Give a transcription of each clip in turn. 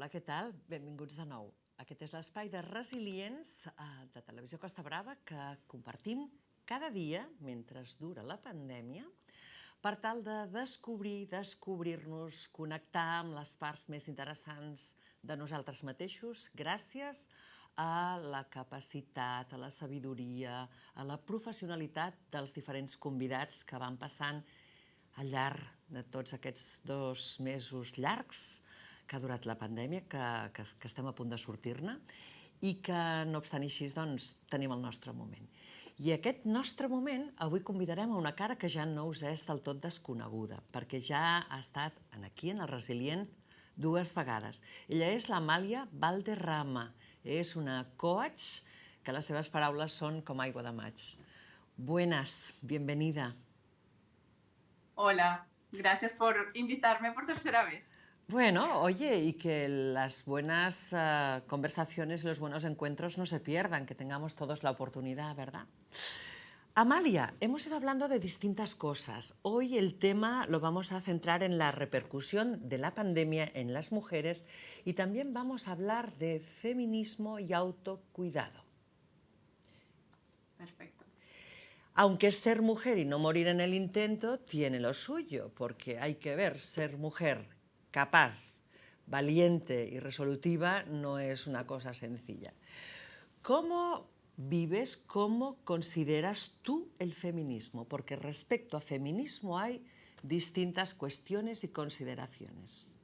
Hola, què tal? Benvinguts de nou. Aquest és l'espai de Resilients de Televisió Costa Brava que compartim cada dia, mentre dura la pandèmia, per tal de descobrir-nos, connectar amb les parts més interessants de nosaltres mateixos gràcies a la capacitat, a la sabidoria, a la professionalitat dels diferents convidats que van passant al llarg de tots aquests 2 mesos llargs que ha durat la pandèmia, que estem a punt de sortir-ne i que, no obstant així, doncs, tenim el nostre moment. I aquest nostre moment, avui convidarem a una cara que ja no us és del tot desconeguda, perquè ja ha estat aquí, en el Resilient, 2 vegades. Ella és l'Amàlia Valderrama, és una coach que les seves paraules són com aigua de maig. Buenas, bienvenida. Hola, gracias por invitarme por tercera vez. Bueno, oye, y que las buenas conversaciones y los buenos encuentros no se pierdan, que tengamos todos la oportunidad, ¿verdad? Amalia, hemos ido hablando de distintas cosas. Hoy el tema lo vamos a centrar en la repercusión de la pandemia en las mujeres y también vamos a hablar de feminismo y autocuidado. Perfecto. Aunque ser mujer y no morir en el intento tiene lo suyo, porque hay que ver, ser mujer capaz, valiente y resolutiva no es una cosa sencilla. ¿Cómo vives, cómo consideras tú el feminismo? Porque respecto a feminismo hay distintas cuestiones y consideraciones.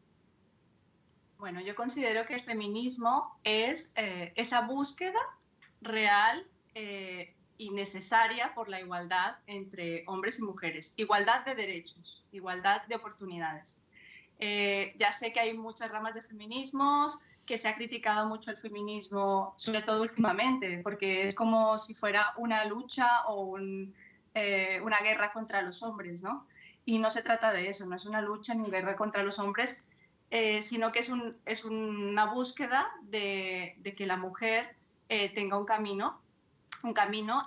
Bueno, yo considero que el feminismo es esa búsqueda real y necesaria por la igualdad entre hombres y mujeres, igualdad de derechos, igualdad de oportunidades. Ya sé que hay muchas ramas de feminismos, que se ha criticado mucho el feminismo, sobre todo últimamente, porque es como si fuera una lucha o una guerra contra los hombres, ¿no? Y no se trata de eso, no es una lucha ni guerra contra los hombres, sino que es una búsqueda de que la mujer tenga un camino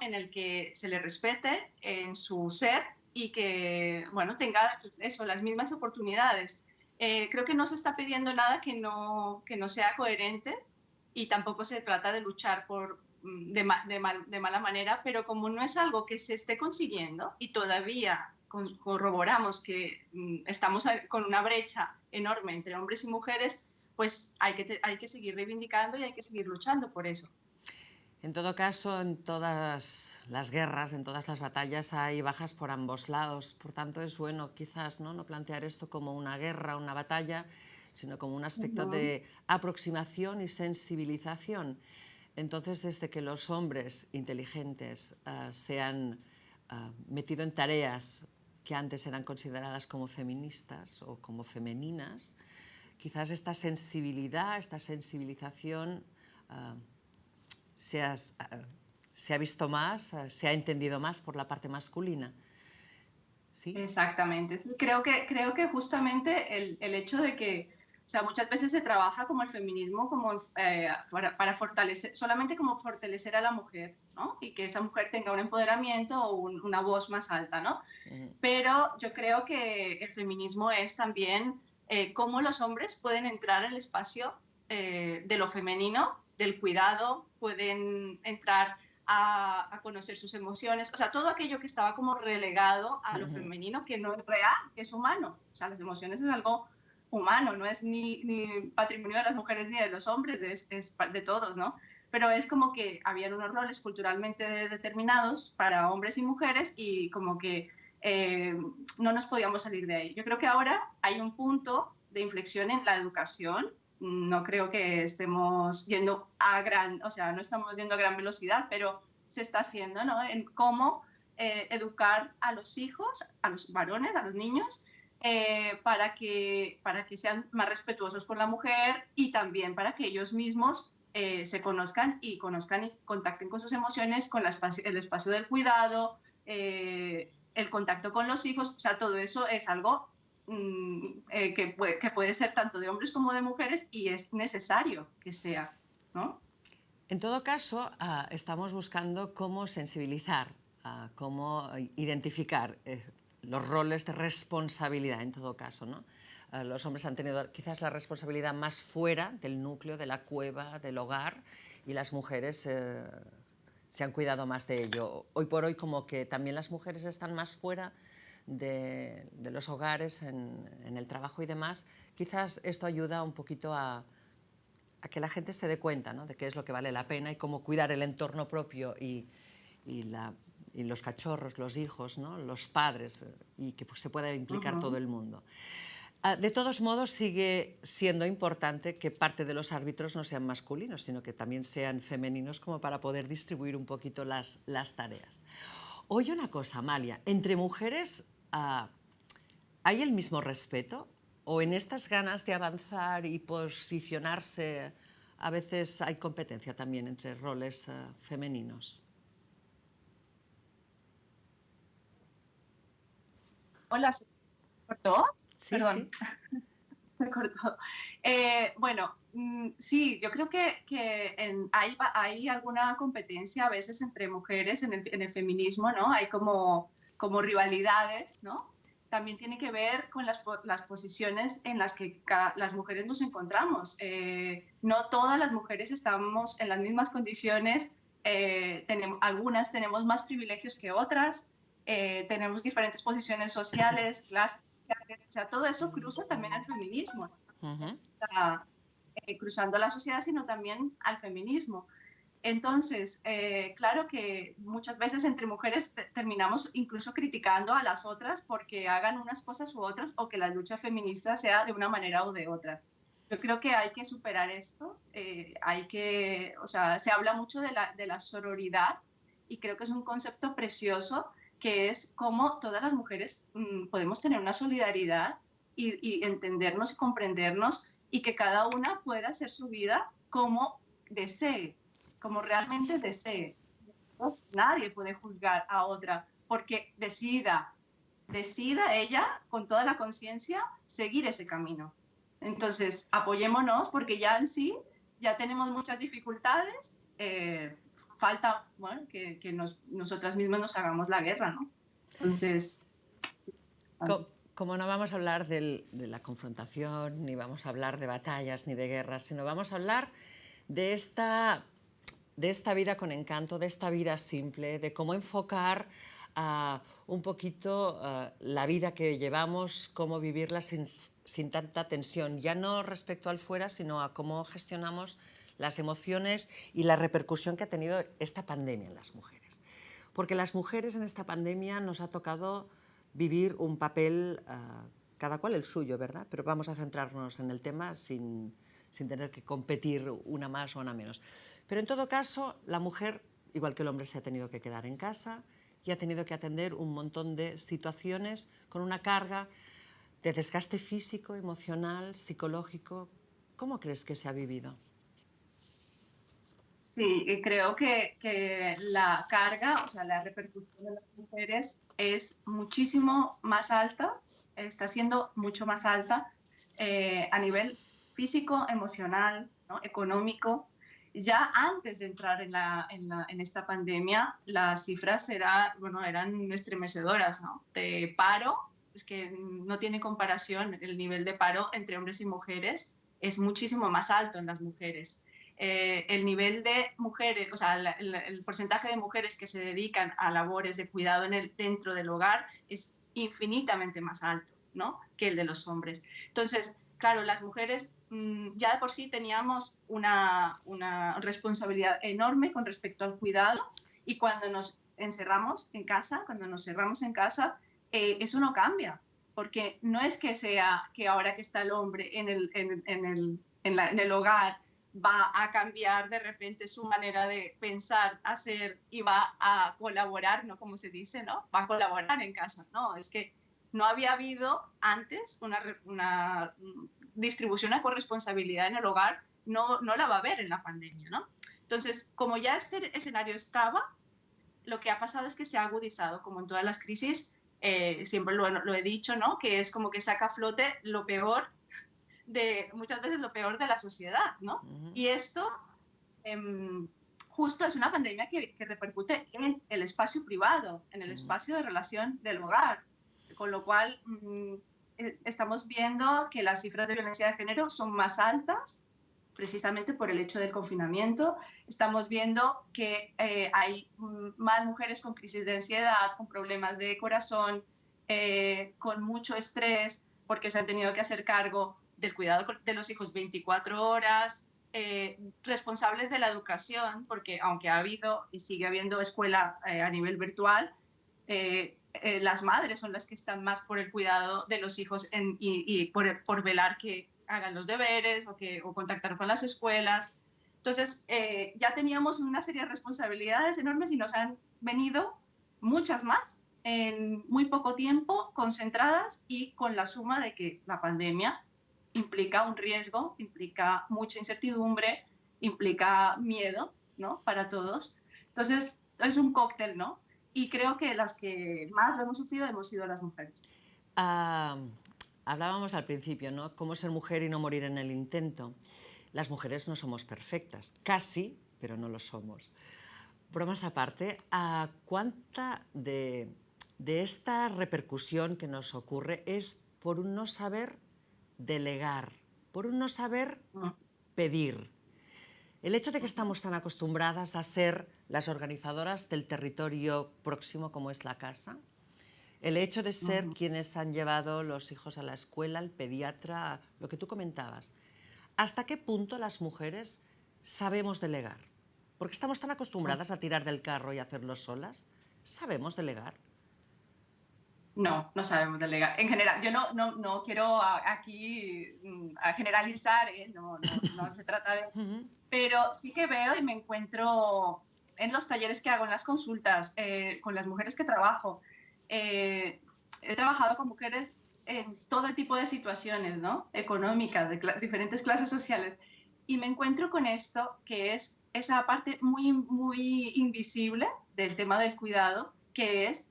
en el que se le respete en su ser y que, bueno, tenga eso, las mismas oportunidades. Creo que no se está pidiendo nada que no sea coherente y tampoco se trata de luchar de mala manera, pero como no es algo que se esté consiguiendo y todavía corroboramos que estamos con una brecha enorme entre hombres y mujeres, pues hay que seguir reivindicando y hay que seguir luchando por eso. En todo caso, en todas las guerras, en todas las batallas hay bajas por ambos lados. Por tanto, es bueno quizás no plantear esto como una guerra, una batalla, sino como un aspecto de aproximación y sensibilización. Entonces, desde que los hombres inteligentes se han metido en tareas que antes eran consideradas como feministas o como femeninas, quizás esta sensibilidad, esta sensibilización se ha visto más, se ha entendido más por la parte masculina. ¿Sí? Exactamente. Creo que justamente el hecho de que, o sea, muchas veces se trabaja como el feminismo como para fortalecer, solamente como fortalecer a la mujer, ¿no? Y que esa mujer tenga un empoderamiento o una voz más alta, ¿no? Pero yo creo que el feminismo es también cómo los hombres pueden entrar en el espacio de lo femenino, del cuidado, pueden entrar a conocer sus emociones, o sea, todo aquello que estaba como relegado a lo femenino, que no es real, que es humano. O sea, las emociones es algo humano, no es ni patrimonio de las mujeres ni de los hombres, es de todos, ¿no? Pero es como que habían unos roles culturalmente determinados para hombres y mujeres y como que no nos podíamos salir de ahí. Yo creo que ahora hay un punto de inflexión en la educación. No creo que estemos yendo o sea, no estamos yendo a gran velocidad, pero se está haciendo, ¿no? En cómo educar a los hijos, a los varones, a los niños, para que sean más respetuosos con la mujer y también para que ellos mismos se conozcan y contacten con sus emociones, con el espacio del cuidado, el contacto con los hijos, o sea, todo eso es algo que puede ser tanto de hombres como de mujeres y es necesario que sea, ¿no? En todo caso, estamos buscando cómo sensibilizar, cómo identificar los roles de responsabilidad, en todo caso, ¿no? los hombres han tenido quizás la responsabilidad más fuera del núcleo, de la cueva, del hogar, y las mujeres se han cuidado más de ello. Hoy por hoy como que también las mujeres están más fuera de los hogares, en el trabajo y demás. Quizás esto ayuda un poquito a que la gente se dé cuenta, ¿no?, de qué es lo que vale la pena y cómo cuidar el entorno propio y los cachorros, los hijos, ¿no?, los padres, y que pues, se pueda implicar todo el mundo. De todos modos, sigue siendo importante que parte de los árbitros no sean masculinos, sino que también sean femeninos, como para poder distribuir un poquito las tareas. Oye, una cosa, Amalia, ¿entre mujeres hay el mismo respeto? ¿O en estas ganas de avanzar y posicionarse a veces hay competencia también entre roles femeninos? Hola, ¿se cortó? Sí, Perdón, sí. se cortó. Bueno, sí, yo creo que hay alguna competencia a veces entre mujeres en el feminismo, ¿no? Hay como rivalidades, ¿no? También tiene que ver con las posiciones en las que las mujeres nos encontramos. No todas las mujeres estamos en las mismas condiciones. Algunas tenemos más privilegios que otras. Tenemos diferentes posiciones sociales, clases sociales. O sea, todo eso cruza también al feminismo, ¿no? Está cruzando la sociedad, sino también al feminismo. Entonces, claro que muchas veces entre mujeres terminamos incluso criticando a las otras porque hagan unas cosas u otras, o que la lucha feminista sea de una manera o de otra. Yo creo que hay que superar esto, o sea, se habla mucho de la sororidad, y creo que es un concepto precioso, que es cómo todas las mujeres podemos tener una solidaridad y entendernos y comprendernos, y que cada una pueda hacer su vida como desee, como realmente desee. Nadie puede juzgar a otra porque decida ella con toda la conciencia seguir ese camino. Entonces, apoyémonos, porque ya en sí ya tenemos muchas dificultades. Falta, bueno, que nosotras mismas nos hagamos la guerra, ¿no? Entonces, Como no vamos a hablar de la confrontación, ni vamos a hablar de batallas, ni de guerras, sino vamos a hablar de esta vida con encanto, de esta vida simple, de cómo enfocar un poquito la vida que llevamos, cómo vivirla sin tanta tensión, ya no respecto al fuera, sino a cómo gestionamos las emociones y la repercusión que ha tenido esta pandemia en las mujeres. Porque las mujeres en esta pandemia nos ha tocado vivir un papel, cada cual el suyo, ¿verdad? Pero vamos a centrarnos en el tema sin tener que competir una más o una menos. Pero en todo caso, la mujer, igual que el hombre, se ha tenido que quedar en casa y ha tenido que atender un montón de situaciones con una carga de desgaste físico, emocional, psicológico. ¿Cómo crees que se ha vivido? sí, y creo que la carga, o sea, la repercusión de las mujeres es muchísimo más alta, está siendo mucho más alta, a nivel físico, emocional, ¿no?, económico. Ya antes de entrar en esta pandemia, las cifras eran estremecedoras, ¿no? De paro, es que no tiene comparación. El nivel de paro entre hombres y mujeres es muchísimo más alto en las mujeres. El nivel de mujeres, o sea, el porcentaje de mujeres que se dedican a labores de cuidado dentro del hogar es infinitamente más alto, ¿no?, que el de los hombres. Entonces, claro, las mujeres ya de por sí teníamos una responsabilidad enorme con respecto al cuidado, y cuando nos encerramos en casa, eso no cambia, porque no es que sea que ahora que está el hombre en el hogar va a cambiar de repente su manera de pensar, hacer, y va a colaborar, ¿no? Como se dice, ¿no? Va a colaborar en casa. No, es que no había habido antes una distribución a corresponsabilidad en el hogar, no la va a haber en la pandemia, ¿no? Entonces, como ya este escenario estaba, lo que ha pasado es que se ha agudizado, como en todas las crisis. Siempre lo he dicho, ¿no?, que es como que saca a flote lo peor muchas veces lo peor de la sociedad, ¿no? Y esto justo es una pandemia que repercute en el espacio privado, en el espacio de relación del hogar, con lo cual estamos viendo que las cifras de violencia de género son más altas precisamente por el hecho del confinamiento. Estamos viendo que hay más mujeres con crisis de ansiedad, con problemas de corazón, con mucho estrés, porque se han tenido que hacer cargo del cuidado de los hijos 24 horas, responsables de la educación, porque aunque ha habido y sigue habiendo escuela a nivel virtual, las madres son las que están más por el cuidado de los hijos y por velar que hagan los deberes o contactar con las escuelas. Entonces, ya teníamos una serie de responsabilidades enormes y nos han venido muchas más en muy poco tiempo, concentradas y con la suma de que la pandemia implica un riesgo, implica mucha incertidumbre, implica miedo, ¿no? Para todos. Entonces, es un cóctel, ¿no? Y creo que las que más lo hemos sufrido hemos sido las mujeres. Ah, hablábamos al principio, ¿no? Cómo ser mujer y no morir en el intento. Las mujeres no somos perfectas, casi, pero no lo somos. Bromas aparte, ¿a cuánta de esta repercusión que nos ocurre es por un no saber delegar, por un no saber pedir? El hecho de que estamos tan acostumbradas a ser las organizadoras del territorio próximo como es la casa, el hecho de ser quienes han llevado los hijos a la escuela, el pediatra, lo que tú comentabas, ¿hasta qué punto las mujeres sabemos delegar? Porque estamos tan acostumbradas a tirar del carro y a hacerlo solas. ¿Sabemos delegar? No, no sabemos delegar. En general, yo no quiero aquí a generalizar, no se trata de... Pero sí que veo y me encuentro en los talleres que hago, en las consultas, con las mujeres que trabajo. He trabajado con mujeres en todo tipo de situaciones, ¿no? Económicas, de diferentes clases sociales. Y me encuentro con esto, que es esa parte muy invisible del tema del cuidado, que es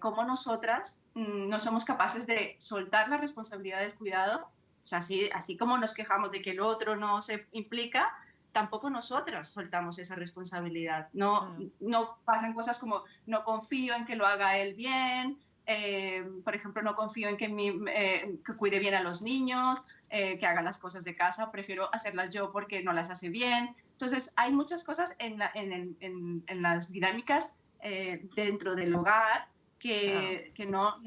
cómo nosotras no somos capaces de soltar la responsabilidad del cuidado. O sea, así como nos quejamos de que el otro no se implica, tampoco nosotras soltamos esa responsabilidad. No pasan cosas como no confío en que lo haga él bien, por ejemplo, no confío en que cuide bien a los niños, que haga las cosas de casa, prefiero hacerlas yo porque no las hace bien. Entonces, hay muchas cosas en las dinámicas dentro del hogar que no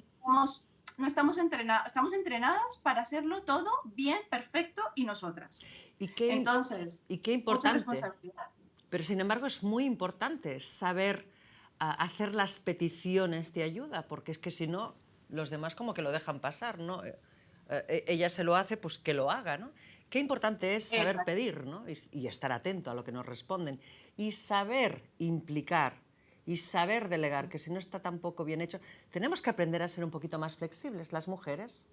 estamos entrenadas, estamos entrenadas para hacerlo todo bien, perfecto y nosotras. Entonces, y qué mucha importante. responsabilidad. Pero sin embargo es muy importante saber hacer las peticiones de ayuda, porque es que si no, los demás como que lo dejan pasar, ¿no? Ella se lo hace, pues que lo haga, ¿no? Qué importante es saber Exacto. pedir, ¿no? Y estar atento a lo que nos responden. Y saber implicar y saber delegar, que si no está tampoco bien hecho. Tenemos que aprender a ser un poquito más flexibles las mujeres.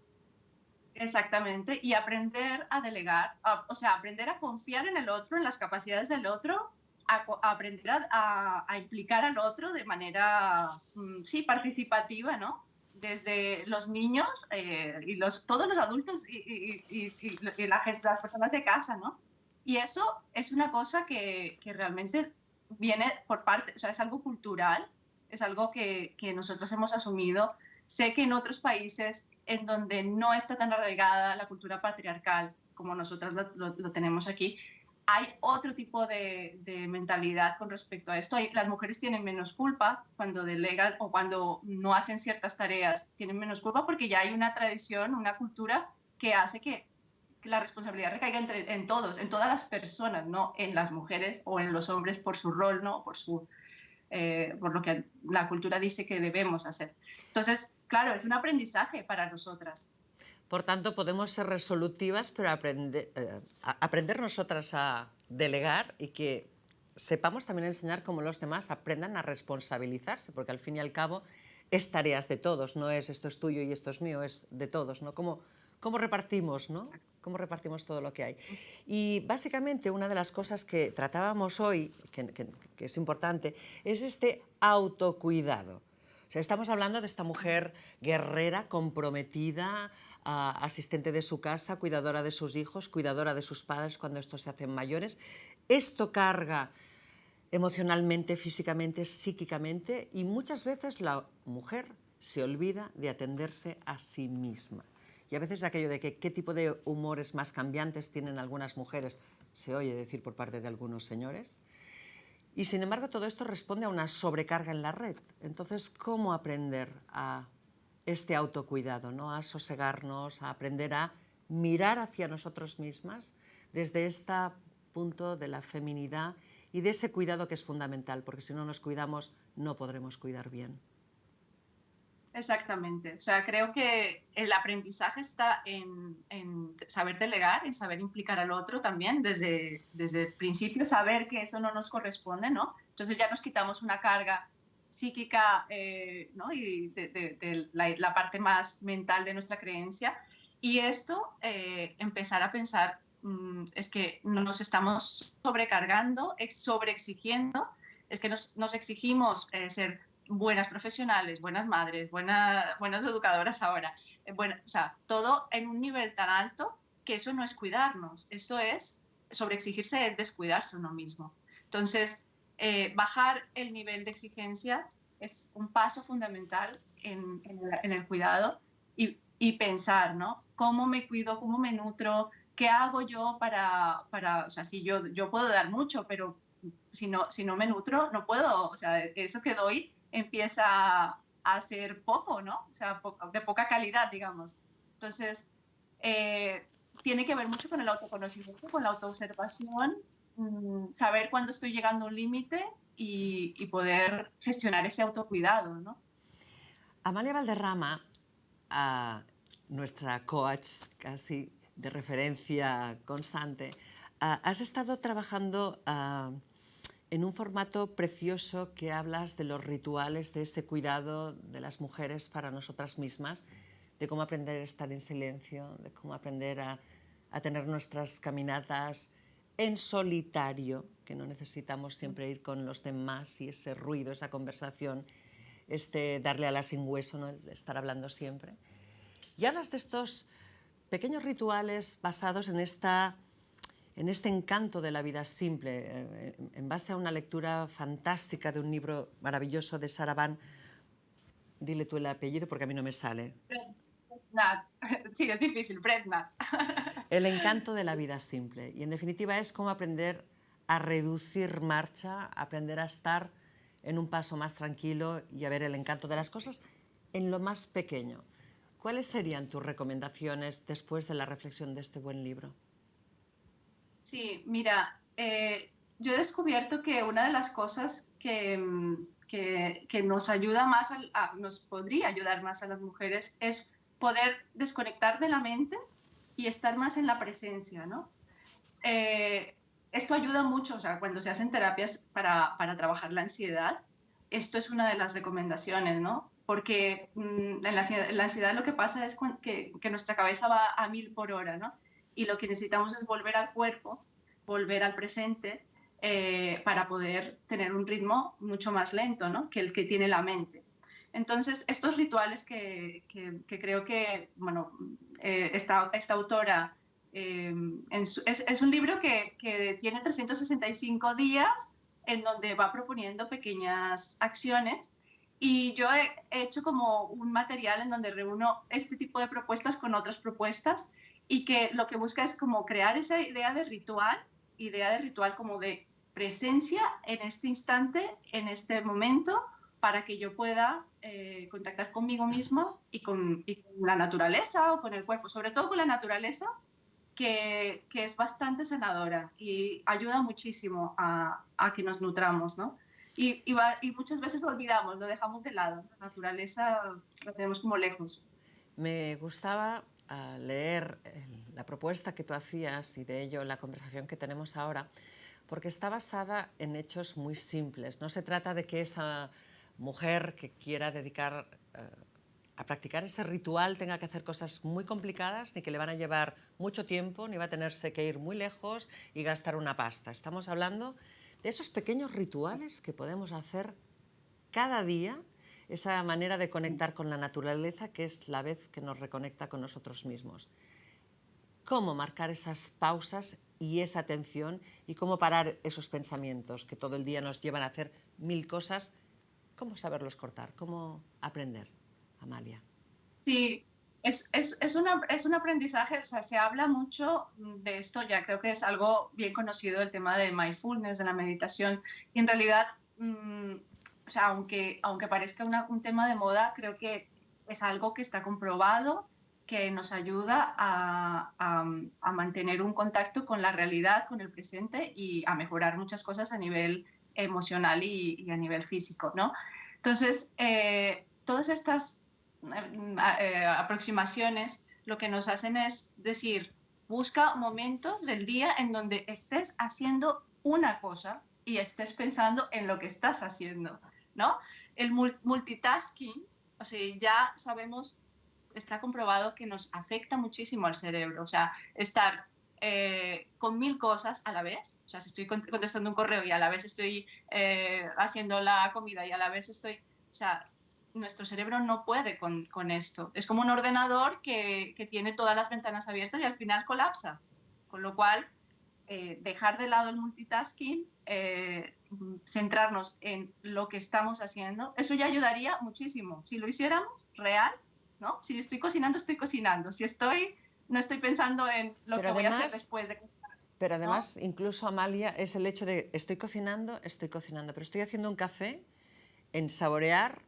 Exactamente, y aprender a delegar, o sea, aprender a confiar en el otro, en las capacidades del otro, a aprender a implicar al otro de manera, sí, participativa, ¿no? Desde los niños y todos los adultos y las personas de casa, ¿no? Y eso es una cosa que realmente viene por parte, o sea, es algo cultural, es algo que nosotros hemos asumido. Sé que en otros países en donde no está tan arraigada la cultura patriarcal como nosotros lo tenemos aquí, hay otro tipo de mentalidad con respecto a esto. Las mujeres tienen menos culpa cuando delegan o cuando no hacen ciertas tareas, tienen menos culpa porque ya hay una tradición, una cultura que hace que la responsabilidad recaiga en todos, en todas las personas, no en las mujeres o en los hombres por su rol, no por lo que la cultura dice que debemos hacer. Entonces, claro, es un aprendizaje para nosotras. Por tanto, podemos ser resolutivas, pero aprender nosotras a delegar y que sepamos también enseñar cómo los demás aprendan a responsabilizarse, porque al fin y al cabo es tareas de todos, no es esto es tuyo y esto es mío, es de todos, ¿no? ¿Cómo repartimos, ¿no? ¿Cómo repartimos todo lo que hay? Y básicamente una de las cosas que tratábamos hoy, que es importante, es este autocuidado. O sea, estamos hablando de esta mujer guerrera, comprometida, asistente de su casa, cuidadora de sus hijos, cuidadora de sus padres cuando estos se hacen mayores. Esto carga emocionalmente, físicamente, psíquicamente, y muchas veces la mujer se olvida de atenderse a sí misma. Y a veces aquello de que qué tipo de humores más cambiantes tienen algunas mujeres, se oye decir por parte de algunos señores. Y sin embargo todo esto responde a una sobrecarga en la red. Entonces, ¿cómo aprender a este autocuidado, ¿no? A sosegarnos, a aprender a mirar hacia nosotros mismas desde este punto de la feminidad y de ese cuidado que es fundamental, porque si no nos cuidamos no podremos cuidar bien? Exactamente. O sea, creo que el aprendizaje está en saber delegar, en saber implicar al otro también, desde el principio saber que eso no nos corresponde, ¿no? Entonces ya nos quitamos una carga psíquica, ¿no? Y de la parte más mental de nuestra creencia. Y esto, empezar a pensar, es que nos estamos sobrecargando, sobreexigiendo, es que nos exigimos ser buenas profesionales, buenas madres, buenas educadoras ahora. Bueno, o sea, todo en un nivel tan alto que eso no es cuidarnos, eso es sobreexigirse, es descuidarse uno mismo. Entonces, bajar el nivel de exigencia es un paso fundamental en el cuidado y pensar, ¿no? ¿Cómo me cuido? ¿Cómo me nutro? ¿Qué hago yo o sea, si yo puedo dar mucho, pero si no me nutro, no puedo, o sea, eso que doy empieza a ser poco, ¿no? O sea, de poca calidad, digamos. Entonces, eh, tiene que ver mucho con el autoconocimiento, con la autoobservación, saber cuándo estoy llegando a un límite y poder gestionar ese autocuidado, ¿no? Amalia Valderrama, nuestra coach casi de referencia constante, has estado trabajando en un formato precioso que hablas de los rituales, de ese cuidado de las mujeres para nosotras mismas, de cómo aprender a estar en silencio, de cómo aprender a tener nuestras caminatas en solitario, que no necesitamos siempre ir con los demás y ese ruido, esa conversación, darle a la sin hueso, ¿no? Estar hablando siempre. Y hablas de estos pequeños rituales basados en este encanto de la vida simple, en base a una lectura fantástica de un libro maravilloso de Sarah Van. Dile tú el apellido porque a mí no me sale. Nat. Sí, es difícil, Bretnat. El encanto de la vida simple. Y en definitiva es cómo aprender a reducir marcha, aprender a estar en un paso más tranquilo y a ver el encanto de las cosas en lo más pequeño. ¿Cuáles serían tus recomendaciones después de la reflexión de este buen libro? Sí, mira, yo he descubierto que una de las cosas que nos ayuda más, nos podría ayudar más a las mujeres es poder desconectar de la mente y estar más en la presencia, ¿no? Esto ayuda mucho, o sea, cuando se hacen terapias para trabajar la ansiedad, esto es una de las recomendaciones, ¿no? Porque en la ansiedad lo que pasa es que nuestra cabeza va a 1000 por hora, ¿no? Y lo que necesitamos es volver al cuerpo, volver al presente, para poder tener un ritmo mucho más lento, ¿no? Que el que tiene la mente. Entonces, estos rituales que creo que, bueno, esta autora es un libro que tiene 365 días en donde va proponiendo pequeñas acciones y yo he hecho como un material en donde reúno este tipo de propuestas con otras propuestas y que lo que busca es como crear esa idea de ritual como de presencia en este instante, en este momento, para que yo pueda contactar conmigo mismo y con la naturaleza o con el cuerpo, sobre todo con la naturaleza, que es bastante sanadora y ayuda muchísimo a que nos nutramos, ¿no? Y muchas veces lo olvidamos, lo dejamos de lado. La naturaleza la tenemos como lejos. Me gustaba leer la propuesta que tú hacías y de ello la conversación que tenemos ahora, porque está basada en hechos muy simples. No se trata de que esa mujer que quiera dedicar a practicar ese ritual tenga que hacer cosas muy complicadas, ni que le van a llevar mucho tiempo, ni va a tenerse que ir muy lejos y gastar una pasta. Estamos hablando de esos pequeños rituales que podemos hacer cada día, esa manera de conectar con la naturaleza que es la vez que nos reconecta con nosotros mismos. Cómo marcar esas pausas y esa atención y cómo parar esos pensamientos que todo el día nos llevan a hacer 1000 cosas, cómo saberlos cortar, cómo aprender, Amalia. Sí, Es un aprendizaje, o sea, se habla mucho de esto, ya creo que es algo bien conocido, el tema de mindfulness, de la meditación, y en realidad, o sea, aunque parezca un tema de moda, creo que es algo que está comprobado, que nos ayuda a mantener un contacto con la realidad, con el presente y a mejorar muchas cosas a nivel emocional y a nivel físico, ¿no? Entonces, todas estas aproximaciones lo que nos hacen es decir, busca momentos del día en donde estés haciendo una cosa y estés pensando en lo que estás haciendo, ¿no? El multitasking, o sea, ya sabemos, está comprobado que nos afecta muchísimo al cerebro, o sea, estar con 1000 cosas a la vez, o sea, si estoy contestando un correo y a la vez estoy haciendo la comida y a la vez estoy, o sea, nuestro cerebro no puede con esto. Es como un ordenador que tiene todas las ventanas abiertas y al final colapsa. Con lo cual, dejar de lado el multitasking, centrarnos en lo que estamos haciendo, eso ya ayudaría muchísimo. Si lo hiciéramos real, ¿no? Si estoy cocinando, estoy cocinando. Si estoy, no estoy pensando en lo Pero que voy a hacer además, después de cocinar, pero ¿no? además, incluso Amalia, es el hecho de estoy cocinando, pero estoy haciendo un café, en saborear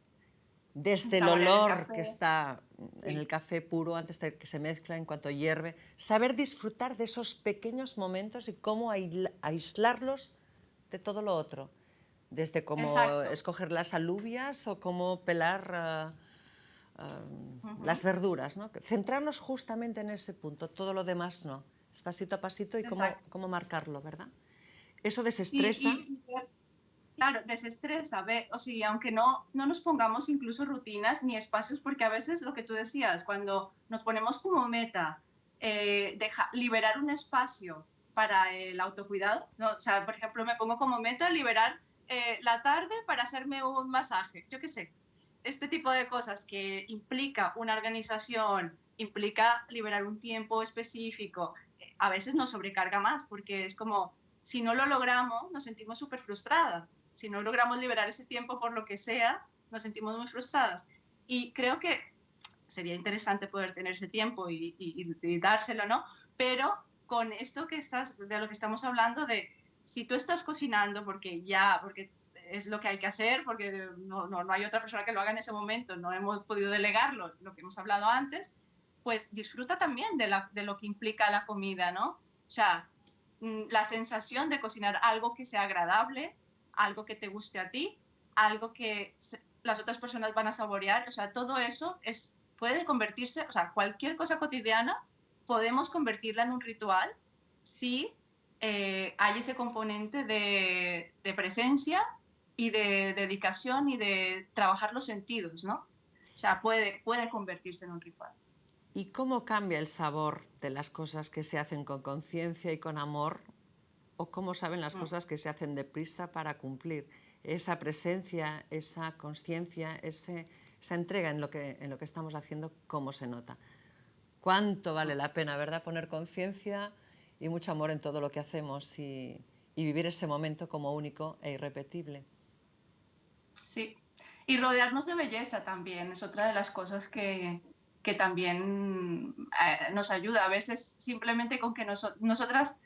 desde el Saborear el olor café, que está en el sí. café puro antes de que se mezcla, en cuanto hierve, saber disfrutar de esos pequeños momentos y cómo aislarlos de todo lo otro, desde cómo Exacto. escoger las alubias o cómo pelar las Ujú. verduras, ¿no? Centrarnos justamente en ese punto, todo lo demás no, es pasito a pasito y Exacto. cómo marcarlo, ¿verdad? Eso Y, desestresa. y, y claro, desestresa, ve, o sea, aunque no nos pongamos incluso rutinas ni espacios, porque a veces lo que tú decías, cuando nos ponemos como meta liberar un espacio para el autocuidado, ¿no? O sea, por ejemplo, me pongo como meta liberar la tarde para hacerme un masaje, yo qué sé, este tipo de cosas que implica una organización, implica liberar un tiempo específico, a veces nos sobrecarga más, porque es como, si no lo logramos, nos sentimos súper frustradas. Si no logramos liberar ese tiempo por lo que sea, nos sentimos muy frustradas. Y creo que sería interesante poder tener ese tiempo y dárselo, ¿no? Pero con esto de lo que estamos hablando, de si tú estás cocinando porque es lo que hay que hacer, porque no hay otra persona que lo haga en ese momento, no hemos podido delegarlo, lo que hemos hablado antes, pues disfruta también de lo que implica la comida, ¿no? O sea, la sensación de cocinar algo que sea agradable, algo que te guste a ti, algo que las otras personas van a saborear, o sea, todo eso puede convertirse, o sea, cualquier cosa cotidiana podemos convertirla en un ritual si hay ese componente de presencia y de dedicación y de trabajar los sentidos, ¿no? O sea, puede convertirse en un ritual. ¿Y cómo cambia el sabor de las cosas que se hacen con conciencia y con amor? ¿O cómo saben las Mm. cosas que se hacen deprisa para cumplir? Esa presencia, esa conciencia, esa entrega en lo que estamos haciendo, ¿cómo se nota? ¿Cuánto vale la pena, verdad, poner conciencia y mucho amor en todo lo que hacemos y vivir ese momento como único e irrepetible? Sí. Y rodearnos de belleza también es otra de las cosas que también nos ayuda. A veces simplemente con que nosotras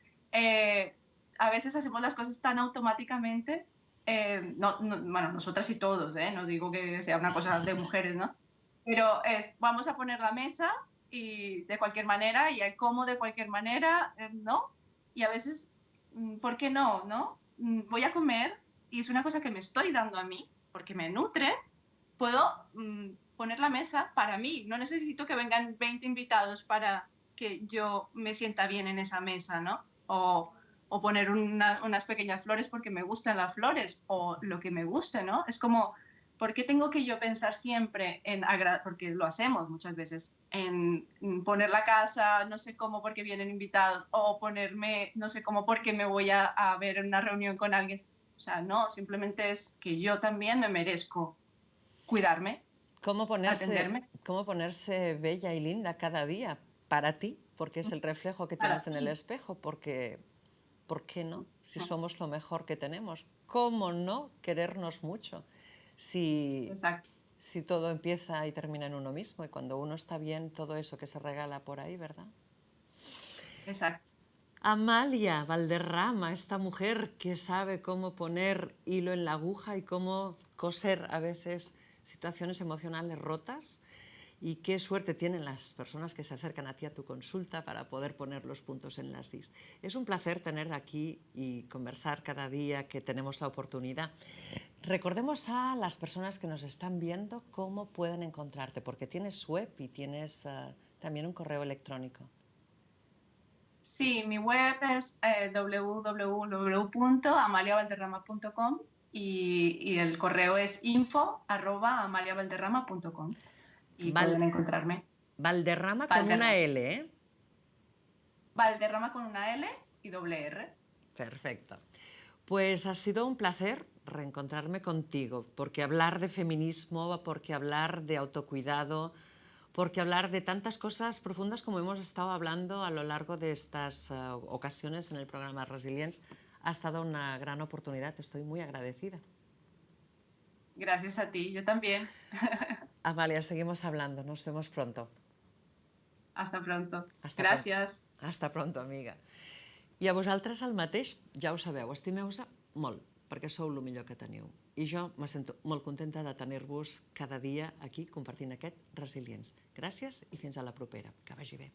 a veces hacemos las cosas tan automáticamente, bueno, nosotras y todos, no digo que sea una cosa de mujeres, ¿no? Pero vamos a poner la mesa y de cualquier manera y hay como de cualquier manera, ¿no? Y a veces, ¿por qué no, no? Voy a comer y es una cosa que me estoy dando a mí porque me nutre, puedo poner la mesa para mí. No necesito que vengan 20 invitados para que yo me sienta bien en esa mesa, ¿no? O poner unas pequeñas flores porque me gustan las flores o lo que me guste, ¿no? Es como, ¿por qué tengo que yo pensar siempre porque lo hacemos muchas veces, en poner la casa, no sé cómo porque vienen invitados, o ponerme, no sé cómo porque me voy a ver en una reunión con alguien? O sea, no, simplemente es que yo también me merezco cuidarme, atenderme. Cómo ponerse bella y linda cada día para ti? Porque es el reflejo que Para tienes en el ti. espejo, porque ¿por qué no? Si somos lo mejor que tenemos, ¿cómo no querernos mucho? Si, Exacto. si todo empieza y termina en uno mismo, y cuando uno está bien, todo eso que se regala por ahí, ¿verdad? Exacto. Amalia Valderrama, esta mujer que sabe cómo poner hilo en la aguja y cómo coser a veces situaciones emocionales rotas. Y qué suerte tienen las personas que se acercan a ti a tu consulta para poder poner los puntos en las is. Es un placer tener aquí y conversar cada día que tenemos la oportunidad. Recordemos a las personas que nos están viendo cómo pueden encontrarte, porque tienes web y tienes también un correo electrónico. Sí, mi web es www.amaliavalderrama.com y el correo es info@amaliavalderrama.com y Val pueden encontrarme. Valderrama con una Valderrama. L, ¿eh? Valderrama con una L y doble R. Perfecto. Pues ha sido un placer reencontrarme contigo, porque hablar de feminismo, porque hablar de autocuidado, porque hablar de tantas cosas profundas como hemos estado hablando a lo largo de estas ocasiones en el programa Resilience, ha estado una gran oportunidad. Estoy muy agradecida. Gracias a ti, yo también. Amalia, seguimos hablando. Nos vemos pronto. Hasta pronto. Hasta pronto. Gràcies. Hasta pronto, amiga. I a vosaltres el mateix, ja ho sabeu, estimeu-se molt, perquè sou el millor que teniu. I jo me sento molt contenta de tenir-vos cada dia aquí compartint aquest Resilients. Gràcies i fins a la propera. Que vagi bé.